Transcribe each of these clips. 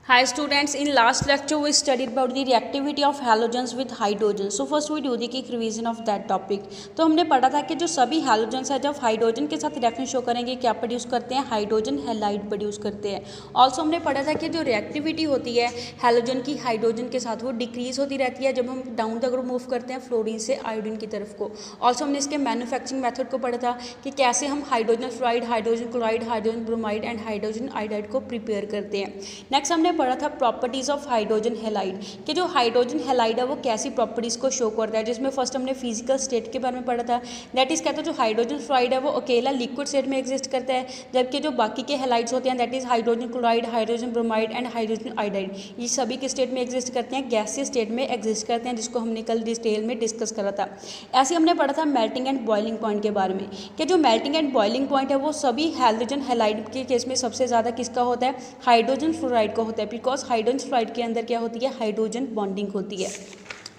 Hi students, in last lecture we studied about the reactivity of halogens with hydrogen. So first we do the quick revision of that topic. तो हमने पढ़ा था कि जो सभी halogens है जब हाइड्रोजन के साथ रिएक्शन शो करेंगे क्या प्रोड्यूस करते हैं, हाइड्रोजन हैलाइड प्रोड्यूस करते हैं। ऑल्सो हमने पढ़ा था कि जो रिएक्टिविटी होती है हैलोजन की हाइड्रोजन के साथ वो डिक्रीज होती रहती है जब हम डाउन द ग्रुप मूव करते हैं फ्लोरीन से आयोडीन की तरफ को। ऑल्सो हमने इसके मैन्युफैक्चरिंग मेथड को पढ़ा था कि कैसे हम hydrogen fluoride, hydrogen chloride, hydrogen bromide and hydrogen iodide को प्रिपेयर करते हैं। नेक्स्ट हमने पढ़ा था प्रॉपर्टीज ऑफ हाइड्रोजन हैलाइड कि जो हाइड्रोजन हैलाइड है वो कैसी प्रॉपर्टीज को शो करता है, जिसमें फर्स्ट हमने फिजिकल स्टेट के बारे में पढ़ा था। दैट इज कहते हैं जो हाइड्रोजन फ्लोराइड है वो अकेला लिक्विड स्टेट में एग्जिस्ट करता है, जबकि जो बाकी के हैलाइड्स होते हैं that is hydrogen chloride, hydrogen bromide and hydrogen iodide, ये सभी के स्टेट में एग्जिस्ट करते हैं, गैसीय स्टेट में एग्जिस्ट करते हैं, जिसको हमने कल डिटेल में डिस्कस करा था। ऐसे हमने पढ़ा था मेल्टिंग एंड बॉइलिंग पॉइंट के बारे में कि जो मेल्टिंग एंड बॉइलिंग पॉइंट है वो सभी हाइड्रोजन हैलाइड के केस में सबसे ज़्यादा किसका होता है, हाइड्रोजन फ्लोराइड का होता है, बिकॉज हाइड्रोजन फ्लोराइड के अंदर क्या होती है, हाइड्रोजन बॉन्डिंग होती है।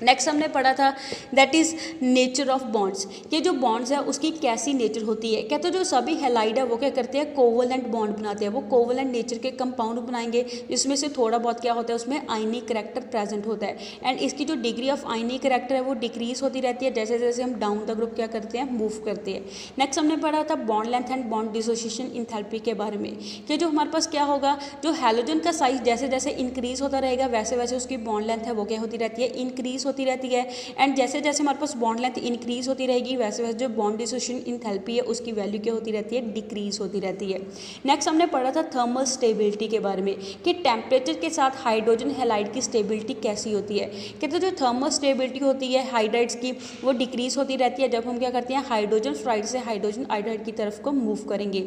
नेक्स्ट हमने पढ़ा था that is nature of bonds, ये जो बॉन्ड्स है उसकी कैसी नेचर होती है। कहते हैं जो सभी हैलाइड है वो क्या करते हैं, कोवलेंट बॉन्ड बनाते हैं, वो कोवलेंट नेचर के कंपाउंड बनाएंगे जिसमें से थोड़ा बहुत क्या होता है उसमें आयनिक करैक्टर प्रेजेंट होता है, एंड इसकी जो डिग्री ऑफ आयनिक करैक्टर है वो डिक्रीज होती रहती है जैसे जैसे हम डाउन द ग्रुप क्या करते हैं, मूव करते हैं। नेक्स्ट हमने पढ़ा था bond length and bond dissociation enthalpy के बारे में कि जो हमारे पास क्या होगा, जो हैलोजन का साइज जैसे जैसे इंक्रीज होता रहेगा वैसे वैसे उसकी बॉन्ड लेंथ है वो क्या होती रहती है, इंक्रीज होती रहती है, एंड जैसे जैसे हमारे पास बॉन्ड लेंथ इंक्रीज होती रहेगी वैसे वैसे जो बॉन्ड डिसोसिएशन इंथैल्पी है उसकी वैल्यू क्या होती रहती है, डिक्रीज होती रहती है। नेक्स्ट हमने पढ़ा था थर्मल स्टेबिलिटी के बारे में कि टेम्परेचर के साथ हाइड्रोजन हैलाइड की स्टेबिलिटी कैसी होती है। कहते हैं जो थर्मल स्टेबिलिटी होती है हाइड्राइड्स की वो डिक्रीज होती रहती है जब हम क्या करते हैं, हाइड्रोजन फ्लोराइड से हाइड्रोजन आयोडाइड की तरफ को मूव करेंगे।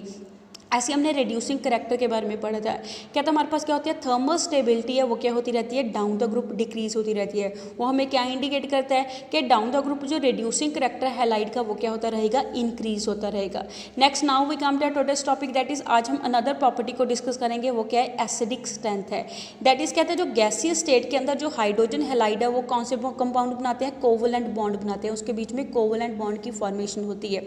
ऐसे हमने रिड्यूसिंग करैक्टर के बारे में पढ़ा था, क्या तो हमारे पास क्या होती है, थर्मल स्टेबिलिटी है वो क्या होती रहती है, डाउन द ग्रुप डिक्रीज होती रहती है। वो हमें क्या इंडिकेट करता है कि डाउन द ग्रुप जो रिड्यूसिंग करैक्टर हैलाइड का वो क्या होता रहेगा, इंक्रीज होता रहेगा। Next now we come to today's topic that is आज हम अनदर प्रॉपर्टी को डिस्कस करेंगे, वो क्या है, एसिडिक स्ट्रेंथ है। दैट इज कहते हैं जो गैसीय स्टेट के अंदर जो हाइड्रोजन हैलाइड है वो कौन से कंपाउंड बनाते हैं, कोवलेंट बॉन्ड बनाते हैं, उसके बीच में कोवलेंट बॉन्ड की फॉर्मेशन होती है।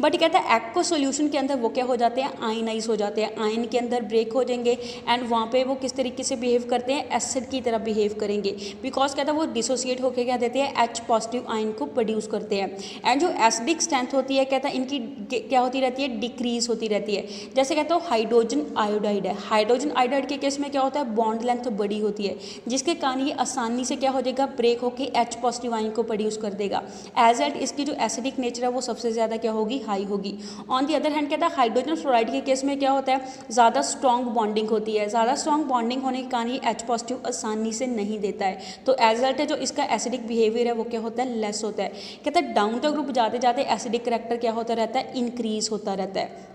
बट कहता है एक्वा सोल्यूशन के अंदर वो क्या हो जाते हैं, आयनाइज हो जाते हैं, आयन के अंदर ब्रेक हो जाएंगे एंड वहाँ पे वो किस तरीके से बिहेव करते हैं, एसिड की तरह बिहेव करेंगे, बिकॉज कहता है वो डिसोसिएट होकर क्या देते हैं, H पॉजिटिव आयन को प्रोड्यूस करते हैं। एंड जो एसिडिक स्ट्रेंथ होती है कहता है इनकी क्या होती रहती है, डिक्रीज होती रहती है। जैसे कहता है हाइड्रोजन आयोडाइड है, हाइड्रोजन आयोडाइड के केस में क्या होता है, बॉन्ड लेंथ बड़ी होती है जिसके कारण ये आसानी से क्या हो जाएगा, ब्रेक होकर H पॉजिटिव आयन को प्रोड्यूस कर देगा। एज एट इसकी जो एसिडिक नेचर है वो सबसे ज़्यादा क्या होगी, हाई होगी। ऑन दी अदर हैंड कहता है हाइड्रोजन फ्लोराइड के केस में क्या होता है, ज़्यादा स्ट्रॉन्ग बॉन्डिंग होती है, ज़्यादा स्ट्रॉन्ग बॉन्डिंग होने के कारण ये H पॉजिटिव आसानी से नहीं देता है, तो एज रिजल्ट है जो इसका एसिडिक बिहेवियर है वो क्या होता है, लेस होता है। कहता है डाउन द ग्रुप जाते जाते एसिडिक करैक्टर क्या होता रहता है, इंक्रीज होता रहता है।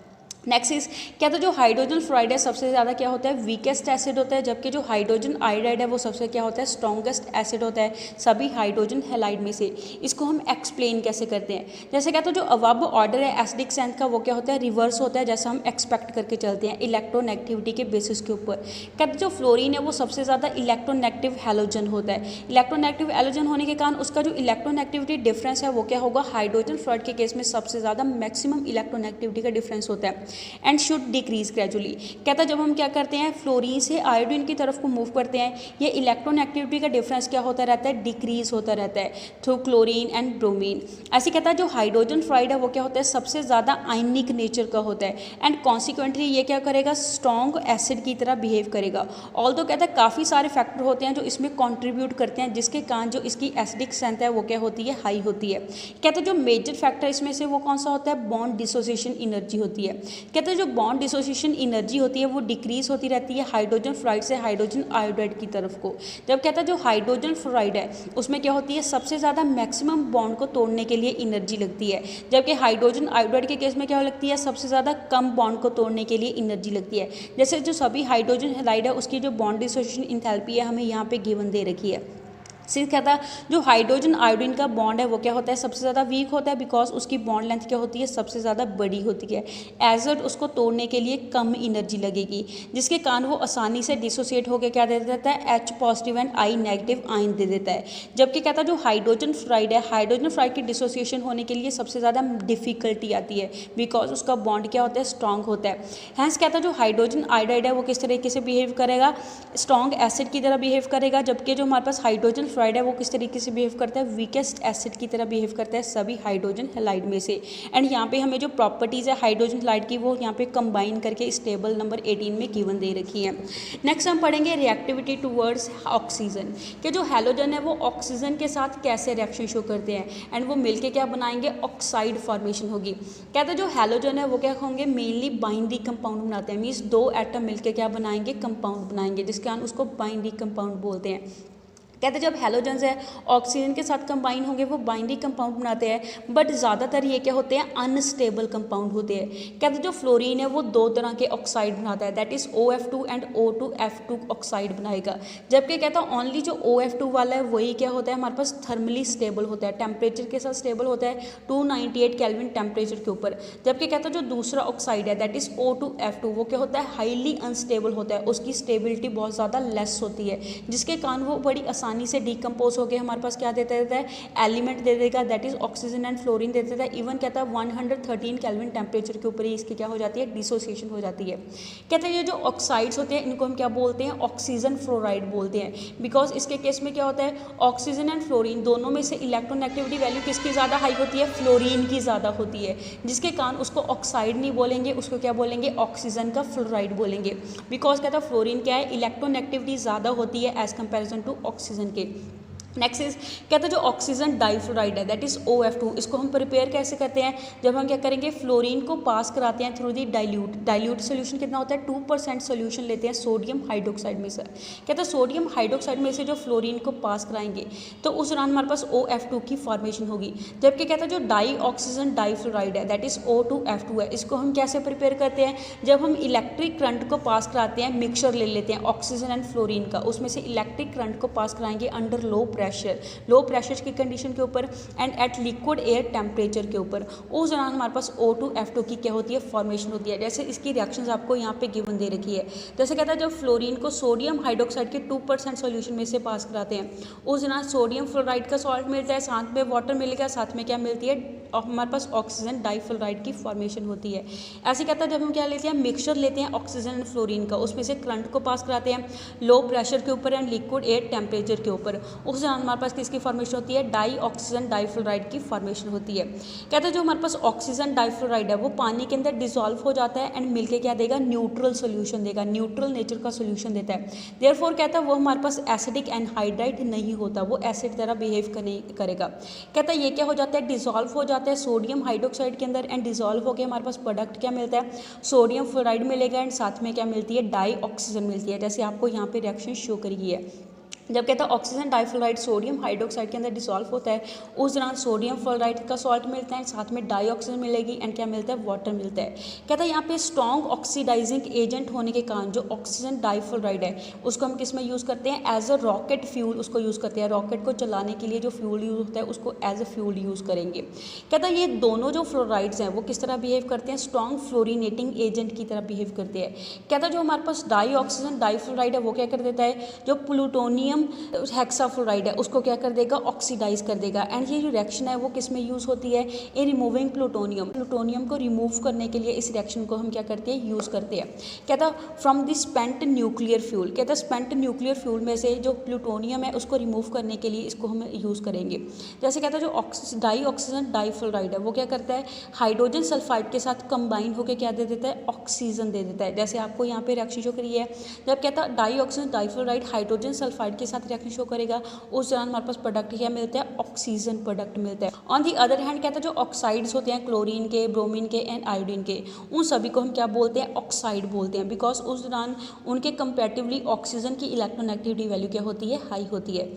नेक्स्ट इज क्या तो जो हाइड्रोजन फ्लोराइड है सबसे ज़्यादा क्या होता है, वीकेस्ट एसिड होता है, जबकि जो हाइड्रोजन आयोडाइड है वो सबसे क्या होता है, स्ट्रॉन्गेस्ट एसिड होता है सभी हाइड्रोजन हैलाइड में से। इसको हम एक्सप्लेन कैसे करते हैं, जैसे कहते हैं जो अबव ऑर्डर है एसिडिक स्ट्रेंथ का वो क्या होता है, रिवर्स होता है जैसा हम एक्सपेक्ट करके चलते हैं इलेक्ट्रोनेगेटिविटी के बेसिस के ऊपर। कहते जो फ्लोरीन है वो सबसे ज़्यादा इलेक्ट्रोनेगेटिव हैलोजन होता है, इलेक्ट्रोनेगेटिव हैलोजन होने के कारण उसका जो इलेक्ट्रोनेगेटिविटी डिफरेंस है वो क्या होगा, हाइड्रोजन फ्लोराइड के केस में सबसे ज़्यादा मैक्सिमम इलेक्ट्रोनेगेटिविटी का डिफरेंस होता है एंड शुड डिक्रीज ग्रेजुअली। कहता है जब हम क्या करते हैं फ्लोरीन से आयोडीन की तरफ को मूव करते हैं ये इलेक्ट्रोनेगेटिविटी का डिफरेंस क्या होता रहता है, डिक्रीज होता रहता है थ्रू क्लोरीन एंड ब्रोमीन। ऐसे कहता है जो हाइड्रोजन फ्लोराइड है वो क्या होता है, सबसे ज़्यादा आयनिक नेचर का होता है एंड कॉन्सिक्वेंटली ये क्या करेगा, स्ट्रॉन्ग एसिड की तरह बिहेव करेगा। ऑल्दो कहता है काफ़ी सारे फैक्टर होते हैं जो इसमें कॉन्ट्रीब्यूट करते हैं जिसके कारण जो इसकी एसिडिक स्ट्रेंथ है वो क्या होती है, हाई होती है। कहते हैं जो मेजर फैक्टर इसमें से वो कौन सा होता है, बॉन्ड डिसोसिएशन एनर्जी होती है। कहते हैं जो बॉन्ड डिसोसिएशन एनर्जी होती है वो डिक्रीज होती रहती है हाइड्रोजन फ्लोराइड से हाइड्रोजन आयोडाइड की तरफ को। जब कहता है जो हाइड्रोजन फ्लोराइड है उसमें क्या होती है, सबसे ज़्यादा मैक्सिमम बॉन्ड को तोड़ने के लिए एनर्जी लगती है, जबकि हाइड्रोजन आयोडाइड के केस में क्या लगती है, सबसे ज़्यादा कम बॉन्ड को तोड़ने के लिए एनर्जी लगती है। जैसे जो सभी हाइड्रोजन हैलाइड है उसकी जो बॉन्ड डिसोसिएशन एंथैल्पी है हमें यहाँ पे गिवन दे रखी है। सिर्फ क्या था, जो हाइड्रोजन आयोडीन का बॉन्ड है वो क्या होता है, सबसे ज़्यादा वीक होता है, बिकॉज उसकी बॉन्ड लेंथ क्या होती है, सबसे ज़्यादा बड़ी होती है। एजर्ट उसको तोड़ने के लिए कम एनर्जी लगेगी, जिसके कारण वो आसानी से डिसोसिएट होकर क्या दे देता है, H positive and I negative ion दे देता है। जबकि क्या था, जो हाइड्रोजन फ्लोराइड है, हाइड्रोजन फ्लोराइड की डिसोसिएशन होने के लिए सबसे ज़्यादा डिफिकल्टी आती है, बिकॉज उसका बॉन्ड क्या होता है, स्ट्रॉन्ग होता है। हैंस क्या था, जो हाइड्रोजन आयोडाइड है वो किस तरीके से बिहेव करेगा, स्ट्रॉन्ग एसिड की तरह बिहेव करेगा। जबकि जो हमारे पास हाइड्रोजन फ्लोराइड है वो किस तरीके से बिहेव करता है, वीकेस्ट एसिड की तरह बिहेव करता है सभी हाइड्रोजन हैलाइड में से। एंड यहाँ पे हमें जो प्रॉपर्टीज़ है हाइड्रोजन हैलाइड की वो यहाँ पे कंबाइन करके इस टेबल नंबर 18 में गिवन दे रखी है। नेक्स्ट हम पढ़ेंगे रिएक्टिविटी टूवर्ड्स ऑक्सीजन, कि जो हैलोजन है वो ऑक्सीजन के साथ कैसे रिएक्शन शो करते हैं, एंड वो मिलके क्या बनाएंगे, ऑक्साइड फॉर्मेशन होगी। कहते हैं जो हैलोजन है वो क्या होंगे, मेनली बाइनरी कंपाउंड बनाते हैं, मीन्स दो एटम मिलके क्या बनाएंगे, कंपाउंड बनाएंगे, जिसके कारण उसको बाइनरी कंपाउंड बोलते हैं। कहते हैं जब हैलोजेंस है ऑक्सीजन के साथ कंबाइन होंगे वो बाइनरी कंपाउंड बनाते हैं, बट ज़्यादातर ये क्या होते हैं, अनस्टेबल कंपाउंड होते हैं। कहते हैं जो फ्लोरीन है वो दो तरह के ऑक्साइड बनाता है, that is OF2 and O2F2 oxide बनाएगा। जबकि कहता है ओनली जो OF2 वाला है वही क्या होता है, हमारे पास थर्मली स्टेबल होता है, टेम्परेचर के साथ स्टेबल होता है 298 केल्विन टेम्परेचर के ऊपर। जबकि कहता है जो दूसरा ऑक्साइड है दैट इज़ O2F2 वो क्या होता है, हाईली अनस्टेबल होता है, उसकी स्टेबिलिटी बहुत ज़्यादा लेस होती है, जिसके कारण वो बड़ी आसानी से डिकम्पोज होकर हमारे पास क्या देता है, एलिमेंट दे देगा, that is oxygen and fluorine दे देता है। इवन कहता है 113 केल्विन टेम्परेचर के ऊपर ही इसकी क्या हो जाती है, डिसोसिएशन हो जाती है। कहते हैं ये जो ऑक्साइड्स होते हैं इनको हम क्या बोलते हैं, ऑक्सीजन फ्लोराइड बोलते हैं, बिकॉज इसके केस में क्या होता है, ऑक्सीजन एंड फ्लोरीन दोनों में से इलेक्ट्रोनेगेटिविटी वैल्यू किसकी ज़्यादा हाई होती है, फ्लोरीन की ज़्यादा होती है, जिसके कारण उसको ऑक्साइड नहीं बोलेंगे, उसको क्या बोलेंगे, ऑक्सीजन का फ्लोराइड बोलेंगे। बिकॉज कहता है फ्लोरीन क्या है, इलेक्ट्रोनेगेटिविटी ज़्यादा होती है एज कंपेरिजन टू ऑक्सीजन के। नेक्स्ट इज कहते हैं जो ऑक्सीजन डाइफ्लोराइड है दैट इज OF2, इसको हम प्रिपेयर कैसे करते हैं, जब हम क्या करेंगे, फ्लोरीन को पास कराते हैं थ्रू दी डाइल्यूट सोल्यूशन कितना होता है, 2% सोल्यूशन लेते हैं सोडियम हाइड्रोक्साइड में से। कहते हैं सोडियम हाइड्रोक्साइड में से जो फ्लोरीन को पास कराएंगे तो उस दौरान हमारे पास OF2 की फॉर्मेशन होगी। जबकि कहता है जो डाई ऑक्सीजन डाइफ्लोराइड है दैट इज O2F2 है, इसको हम कैसे प्रिपेयर करते हैं, जब हम इलेक्ट्रिक करंट को पास कराते हैं, मिक्सचर ले लेते हैं ऑक्सीजन एंड फ्लोरीन का, उसमें से इलेक्ट्रिक करंट को पास कराएंगे अंडर लो प्रेशर की कंडीशन के ऊपर and at liquid air temperature के ऊपर, उस दौरान हमारे पास O2F2 की क्या होती है, फॉर्मेशन होती है। जैसे इसकी रिएक्शंस आपको यहाँ पे गिवन दे रखी है। जैसे कहता है जब फ्लोरीन को सोडियम हाइड्रोक्साइड के 2% सोल्यूशन में से पास कराते हैं उस दौरान सोडियम फ्लोराइड का सॉल्ट मिलता है, साथ में वाटर मिलेगा, साथ में क्या मिलती है, हमारे पास ऑक्सीजन डाइफ्लोराइड की फॉर्मेशन होती है। ऐसे कहता है जब हम क्या लेते हैं, मिक्सचर लेते हैं ऑक्सीजन एंड फ्लोरीन का, उसमें से करंट को पास कराते हैं लो प्रेशर के ऊपर एंड लिक्विड एयर टेम्परेचर के ऊपर, उस दौरान हमारे पास किसकी फॉर्मेशन होती है, डाई ऑक्सीजन डाइफ्लोराइड की फॉर्मेशन होती है। कहते हैं जो हमारे पास ऑक्सीजन डाइफ्लोराइड है वो पानी के अंदर डिसॉल्व हो जाता है एंड मिलके क्या देगा, न्यूट्रल सोल्यूशन देगा, न्यूट्रल नेचर का सोल्यूशन देता है। देयरफॉर कहता है वो हमारे पास एसिडिक एनहाइड्राइड नहीं होता, वो एसिड तरह बिहेव करेगा। कहता है ये क्या हो जाता है, डिसॉल्व हो जाता है सोडियम हाइड्रोक्साइड के अंदर एंड डिसॉल्व होकर हमारे पास प्रोडक्ट क्या मिलता है, सोडियम फ्लोराइड मिलेगा एंड साथ में क्या मिलती है, डाई ऑक्सीजन मिलती है, जैसे आपको यहाँ पे रिएक्शन शो करी है। जब कहता है ऑक्सीजन डाइफ्लोराइड सोडियम हाइड्रोक्साइड के अंदर डिसॉल्व होता है उस दौरान सोडियम फ्लोराइड का सॉल्ट मिलता है, साथ में डाई ऑक्सीजन मिलेगी एंड क्या मिलता है, वाटर मिलता है। कहता है यहाँ पे स्ट्रॉन्ग ऑक्सीडाइजिंग एजेंट होने के कारण जो ऑक्सीजन डाइफ्लोराइड है उसको हम किस में यूज़ करते हैं, एज अ रॉकेट फ्यूल उसको यूज़ करते हैं, रॉकेट को चलाने के लिए जो फ्यूल यूज़ होता है उसको एज अ फ्यूल यूज़ करेंगे। कहता है ये दोनों जो फ्लोराइड्स हैं वो किस तरह बिहेव करते हैं, स्ट्रॉन्ग फ्लोरिनेटिंग एजेंट की तरह बिहेव करते हैं। कहता है जो हमारे पास डाई ऑक्सीजन डाइफ्लोराइड है वो क्या कर देता है, जो प्लूटोनियम हेक्साफ्लोराइड है उसको क्या कर देगा, ऑक्सीडाइज कर देगा। एंड ये जो रिएक्शन है वो किस में यूज़ होती है, इन रिमूविंग प्लूटोनियम को रिमूव करने के लिए इस रिएक्शन को हम क्या करते हैं, यूज़ करते हैं। कहता from the spent nuclear fuel, कहता स्पेंट न्यूक्लियर फ्यूल में से जो प्लूटोनियम है उसको रिमूव करने के लिए इसको हम यूज़ करेंगे। जैसे कहता है जो डाई ऑक्सीजन डाइफ्लोराइड है वो क्या करता है, हाइड्रोजन सल्फाइड के साथ कंबाइन होकर क्या दे देता है, ऑक्सीजन दे देता है। जैसे आपको यहाँ पे रिएक्शन शो करी है, जब कहता है die oxygen difluoride hydrogen sulphide के साथ रिएक्शन शो करेगा उस दौरान हमारे पास प्रोडक्ट क्या मिलता है, ऑक्सीजन प्रोडक्ट मिलता है। ऑन दी अदर हैंड कहता है जो ऑक्साइड्स होते हैं क्लोरीन के, ब्रोमीन के एंड आयोडीन के, उन सभी को हम क्या बोलते हैं, ऑक्साइड बोलते हैं, बिकॉज उस दौरान उनके कंपैरेटिवली ऑक्सीजन की इलेक्ट्रोनेगेटिविटी वैल्यू क्या होती है, हाई होती है।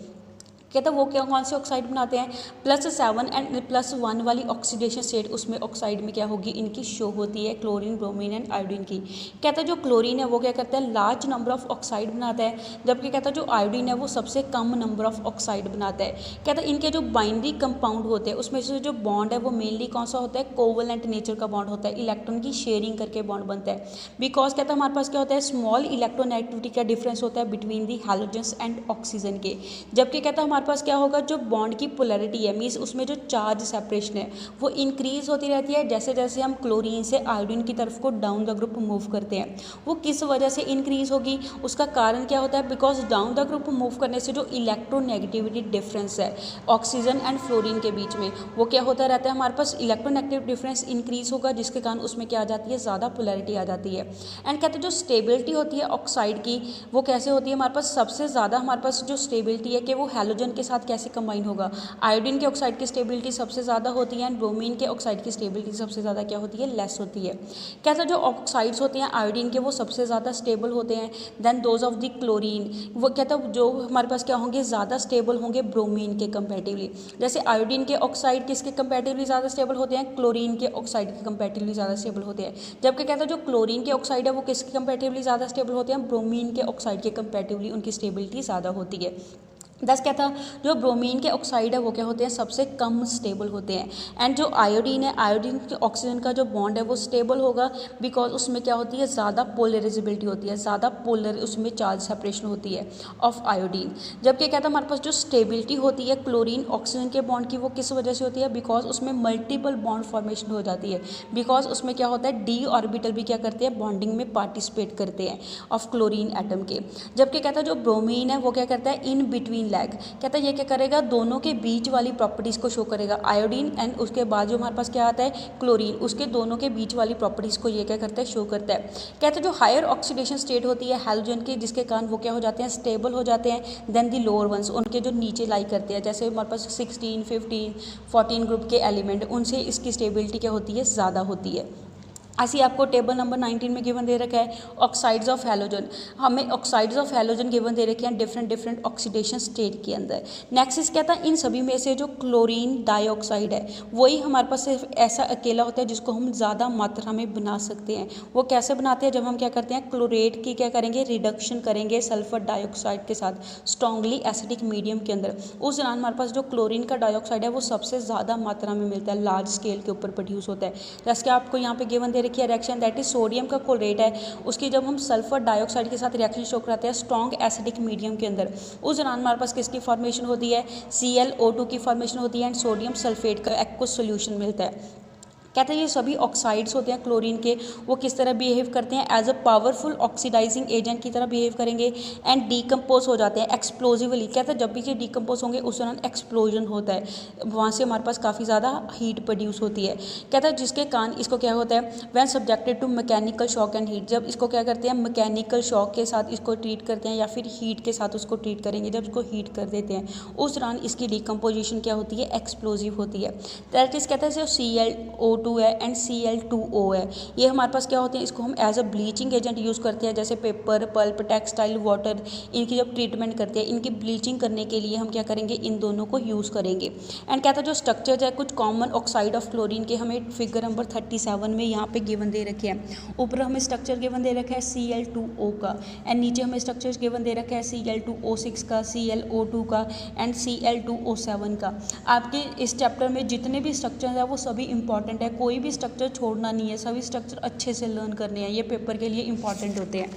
कहता है वो क्या कौन से ऑक्साइड बनाते हैं, +7 एंड +1 वाली ऑक्सीडेशन स्टेट उसमें ऑक्साइड में क्या होगी इनकी शो होती है, क्लोरीन, ब्रोमीन एंड आयोडीन की। कहता है जो क्लोरीन है वो क्या करता है लार्ज नंबर ऑफ ऑक्साइड बनाता है, जबकि कहता है जो आयोडीन है वो सबसे कम नंबर ऑफ ऑक्साइड बनाता है। कहता है इनके जो बाइंडरी कंपाउंड होते हैं उसमें से जो बॉन्ड है वो मेनली कौन सा होता है, कोवलेंट नेचर का बॉन्ड होता है, इलेक्ट्रॉन की शेयरिंग करके बॉन्ड बनता है। बिकॉज कहता है हमारे पास क्या होता है स्मॉल इलेक्ट्रोनेगेटिविटी का डिफरेंस होता है between the halogens and oxygen के, जबकि कहता है हमारे पास क्या होगा जो बॉन्ड की पोलैरिटी है मीन्स उसमें जो चार्ज सेपरेशन है वो इंक्रीज होती रहती है जैसे जैसे हम क्लोरीन से आयोडीन की तरफ को डाउन द ग्रुप मूव करते हैं। वो किस वजह से इंक्रीज होगी, उसका कारण क्या होता है, because down the group move करने से जो इलेक्ट्रोनेगेटिविटी डिफरेंस है ऑक्सीजन एंड फ्लोरीन के बीच में वो क्या होता रहता है, हमारे पास इलेक्ट्रोनेगेटिव डिफरेंस इंक्रीज होगा जिसके कारण उसमें क्या आ जाती है, ज़्यादा पोलैरिटी आ जाती है। एंड कहते हैं जो स्टेबिलिटी होती है ऑक्साइड की वो कैसे होती है, हमारे पास सबसे ज़्यादा हमारे पास जो स्टेबिलिटी है कि वो हैलोजन के साथ कैसे कंबाइन होगा, आयोडीन के ऑक्साइड की स्टेबिलिटी सबसे ज़्यादा होती है एंड ब्रोमीन के ऑक्साइड की स्टेबिलिटी सबसे ज़्यादा क्या होती है, लेस होती है। कहते हैं जो ऑक्साइड्स होते हैं आयोडीन के वो सबसे ज़्यादा स्टेबल होते हैं then those of the chlorine, वो कहता है जो हमारे पास क्या होंगे ज़्यादा स्टेबल होंगे ब्रोमीन के कंपेरेटिवली। जैसे आयोडीन के ऑक्साइड किसके कंपेरेटिवली ज़्यादा स्टेबल होते हैं, क्लोरीन के ऑक्साइड के कंपेरेटिवली ज़्यादा स्टेबल होते हैं, जबकि कहता है जो क्लोरीन के ऑक्साइड है वो किसके कंपेरेटिवली ज़्यादा स्टेबल होते हैं, ब्रोमीन के ऑक्साइड के कंपेरेटिवली उनकी स्टेबिलिटी ज़्यादा होती है। दस क्या था जो ब्रोमीन के ऑक्साइड है वो क्या होते हैं सबसे कम स्टेबल होते हैं एंड जो आयोडीन है आयोडीन के ऑक्सीजन का जो बॉन्ड है वो स्टेबल होगा बिकॉज उसमें क्या होती है ज़्यादा पोलराइजेबिलिटी होती है, ज़्यादा पोलर उसमें चार्ज सेपरेशन होती है ऑफ आयोडीन। जबकि क्या था हमारे पास जो स्टेबिलिटी होती है क्लोरीन ऑक्सीजन के बॉन्ड की वो किस वजह से होती है, बिकॉज उसमें मल्टीपल बॉन्ड फॉर्मेशन हो जाती है, बिकॉज उसमें क्या होता है डी ऑर्बिटल भी क्या करते हैं बॉन्डिंग में पार्टिसिपेट करते हैं ऑफ क्लोरीन एटम के। जबकि कहता है जो ब्रोमीन है वो क्या करता है इन बिटवीन लैग, कहता है ये क्या करेगा दोनों के बीच वाली प्रॉपर्टीज़ को शो करेगा, आयोडीन एंड उसके बाद जो हमारे पास क्या आता है क्लोरीन, उसके दोनों के बीच वाली प्रॉपर्टीज़ को ये क्या करता है शो करता है। कहते हैं जो हायर ऑक्सीडेशन स्टेट होती है हैलोजन की जिसके कारण वो क्या हो जाते हैं स्टेबल हो जाते हैं देन दी लोअर वंस, उनके जो नीचे लाई करते हैं जैसे हमारे पास 16, 15, 14 ग्रुप के एलिमेंट उनसे इसकी स्टेबिलिटी क्या होती है ज़्यादा होती है। ऐसे आपको टेबल नंबर 19 में गिवन दे रखा है ऑक्साइड्स ऑफ हैलोजन, हमें ऑक्साइड्स ऑफ हैलोजन गिवन दे रखे हैं डिफरेंट ऑक्सीडेशन स्टेट के अंदर। नेक्स्ट इस कहता है इन सभी में से जो क्लोरीन डाइऑक्साइड है वही हमारे पास सिर्फ ऐसा अकेला होता है जिसको हम ज़्यादा मात्रा में बना सकते हैं। वो कैसे बनाते हैं, जब हम क्या करते हैं क्लोरेट की क्या करेंगे रिडक्शन करेंगे सल्फर डाइऑक्साइड के साथ स्ट्रॉन्गली एसिडिक मीडियम के अंदर, उस दौरान हमारे पास जो क्लोरीन का डाइऑक्साइड है वो सबसे ज़्यादा मात्रा में मिलता है, लार्ज स्केल के ऊपर प्रोड्यूस होता है। जैसे कि आपको यहाँ पे गिवन दे रखी है रिएक्शन दैट इज सोडियम का क्लोरेट है उसकी जब हम सल्फर डाइऑक्साइड के साथ रिएक्शन शो कराते हैं स्ट्रॉन्ग एसिडिक मीडियम के अंदर, उस दौरान हमारे पास किसकी फॉर्मेशन होती है ClO2 की फॉर्मेशन होती है एंड सोडियम सल्फेट का एक्वस सॉल्यूशन मिलता है। कहते हैं ये सभी ऑक्साइड्स होते हैं क्लोरीन के वो किस तरह बिहेव करते हैं as a powerful oxidising agent की तरह बिहेव करेंगे एंड डीकम्पोज हो जाते हैं एक्सप्लोजिवली। कहते हैं जब भी ये डीकम्पोज होंगे उस दौरान एक्सप्लोजन होता है, वहाँ से हमारे पास काफ़ी ज़्यादा हीट प्रोड्यूस होती है। कहता है जिसके कारण इसको क्या होता है when subjected to mechanical shock and heat, जब इसको क्या करते हैं मैकेनिकल शॉक के साथ इसको ट्रीट करते हैं या फिर हीट के साथ उसको ट्रीट करेंगे, जब इसको हीट कर देते हैं उस दौरान इसकी डीकम्पोजिशन क्या होती है एक्सप्लोजिव होती है। दैट इज कहते हैं जो ClO2 है एंड Cl2O है ये हमारे पास क्या होते हैं इसको हम as a bleaching agent use करते हैं, जैसे पेपर पल्प टेक्सटाइल वाटर इनकी जब ट्रीटमेंट करते हैं इनकी ब्लीचिंग करने के लिए हम क्या करेंगे इन दोनों को यूज़ करेंगे। एंड कहता है जो स्ट्रक्चर्स है कुछ कॉमन ऑक्साइड ऑफ क्लोरीन के हमें फिगर नंबर 37 में यहाँ पे गिवन दे रखे हैं। ऊपर हमें स्ट्रक्चर गिवन दे रखा है Cl2O का एंड नीचे हमें स्ट्रक्चर्स गिवन दे रखा है Cl2O6 का, ClO2 का एंड Cl2O7 का। आपके इस चैप्टर में जितने भी स्ट्रक्चर है वो सभी इंपॉर्टेंट है, कोई भी स्ट्रक्चर छोड़ना नहीं है, सभी स्ट्रक्चर अच्छे से लर्न करने हैं, ये पेपर के लिए इंपॉर्टेंट होते हैं।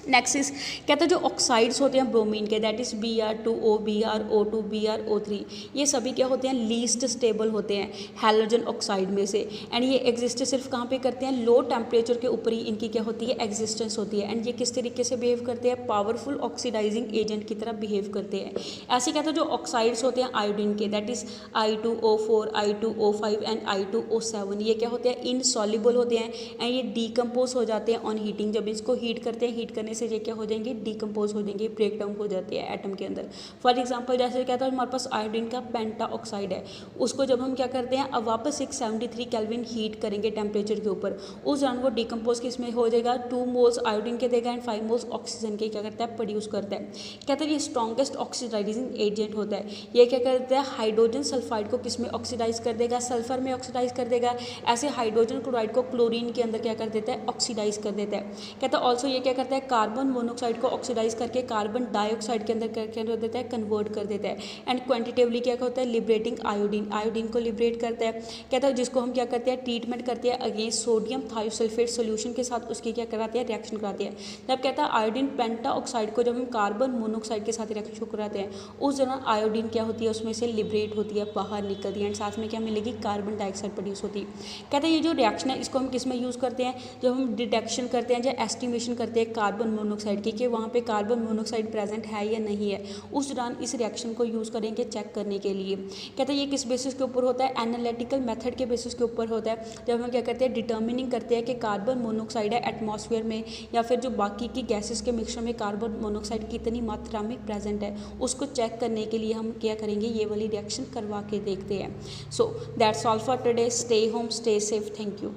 नेक्स्ट इज कहते हैं जो ऑक्साइड्स होते हैं ब्रोमीन के that is Br2O, BrO2, BrO3 ये सभी क्या होते हैं लीस्ट स्टेबल होते हैं हैलोजन ऑक्साइड में से एंड ये एग्जिस्ट सिर्फ कहाँ पे करते हैं लो टेम्परेचर के ऊपर ही इनकी क्या होती है एग्जिस्टेंस होती है एंड ये किस तरीके से बिहेव करते हैं पावरफुल ऑक्सीडाइजिंग एजेंट की तरह बिहेव करते हैं। ऐसे कहते हैं जो ऑक्साइड्स होते हैं आयोडीन के that is I2O4, I2O5 and I2O7 ये क्या होते हैं इनसॉल्युबल होते हैं एंड ये डीकम्पोज हो जाते हैं ऑन हीटिंग, जब इसको हीट करते हैं हीट करने से ये क्या हो जाएंगे, डिकम्पोज हो जाएंगे, ब्रेक डाउन हो जाते हैं एटम के अंदर। फॉर एग्जाम्पल जैसे क्या था, हमारे पास आयोडीन का पेंटा ऑक्साइड है, उसको जब हम क्या करते हैं, अब वापस 673 केल्विन हीट करेंगे टेम्परेचर के ऊपर, उस दौरान वो डिकम्पोज किसमें हो जाएगा, 2 मोल्स आयोडीन के देगा एंड 5 मोल्स ऑक्सीजन के क्या करता है, प्रोड्यूस करता है। कहते हैं ये स्ट्रॉन्गेस्ट ऑक्सीडाइजिंग एजेंट होता है। ये क्या करता है, हाइड्रोजन सल्फाइड को किस में ऑक्सीडाइज कर देगा, सल्फर में ऑक्सीडाइज कर देगा। ऐसे हाइड्रोजन क्लोराइड को क्लोरीन के अंदर क्या कर देता है, ऑक्सीडाइज कर देता है। कहता है ऑल्सो ये क्या करता है, कार्बन मोनोक्साइड को ऑक्सीडाइज करके कार्बन डाइऑक्साइड के अंदर क्या कर देता है, कन्वर्ट कर देता है। एंड क्वांटिटेवली क्या होता है, लिबरेटिंग आयोडीन, आयोडीन को लिबरेट करता है। कहता है जिसको हम क्या करते हैं, ट्रीटमेंट करते हैं अगेंस्ट सोडियम थायोसल्फेट सोल्यूशन के साथ, उसकी क्या कराते हैं, रिएक्शन कराते हैं। जब कहता है आयोडीन पेंटा ऑक्साइड को जब हम कार्बन मोनोक्साइड के साथ रिएक्शन कराते हैं, उस दौरान आयोडीन क्या होती है, उसमें से लिबरेट होती है, बाहर निकलती है एंड साथ में क्या मिलेगी, कार्बन डाइऑक्साइड प्रोड्यूस होती है। कहते हैं ये जो रिएक्शन है इसको हम किस में यूज़ करते हैं, जब हम डिटेक्शन करते हैं या एस्टिमेशन करते हैं कार्बन मोनोक्साइड की कि वहाँ पे कार्बन मोनोक्साइड प्रेजेंट है या नहीं है, उस दौरान इस रिएक्शन को यूज़ करेंगे चेक करने के लिए। कहते हैं ये किस बेसिस के ऊपर होता है, एनालिटिकल मेथड के बेसिस के ऊपर होता है। जब हम क्या करते हैं, डिटर्मिनिंग करते हैं कि कार्बन मोनोक्साइड है एटमॉस्फेयर में या फिर जो बाकी की गैसेस के मिक्सचर में कार्बन मोनोक्साइड कितनी मात्रा में प्रेजेंट है, उसको चेक करने के लिए हम क्या करेंगे, ये वाली रिएक्शन करवा के देखते हैं। So that's all for today, stay home, stay safe, thank you.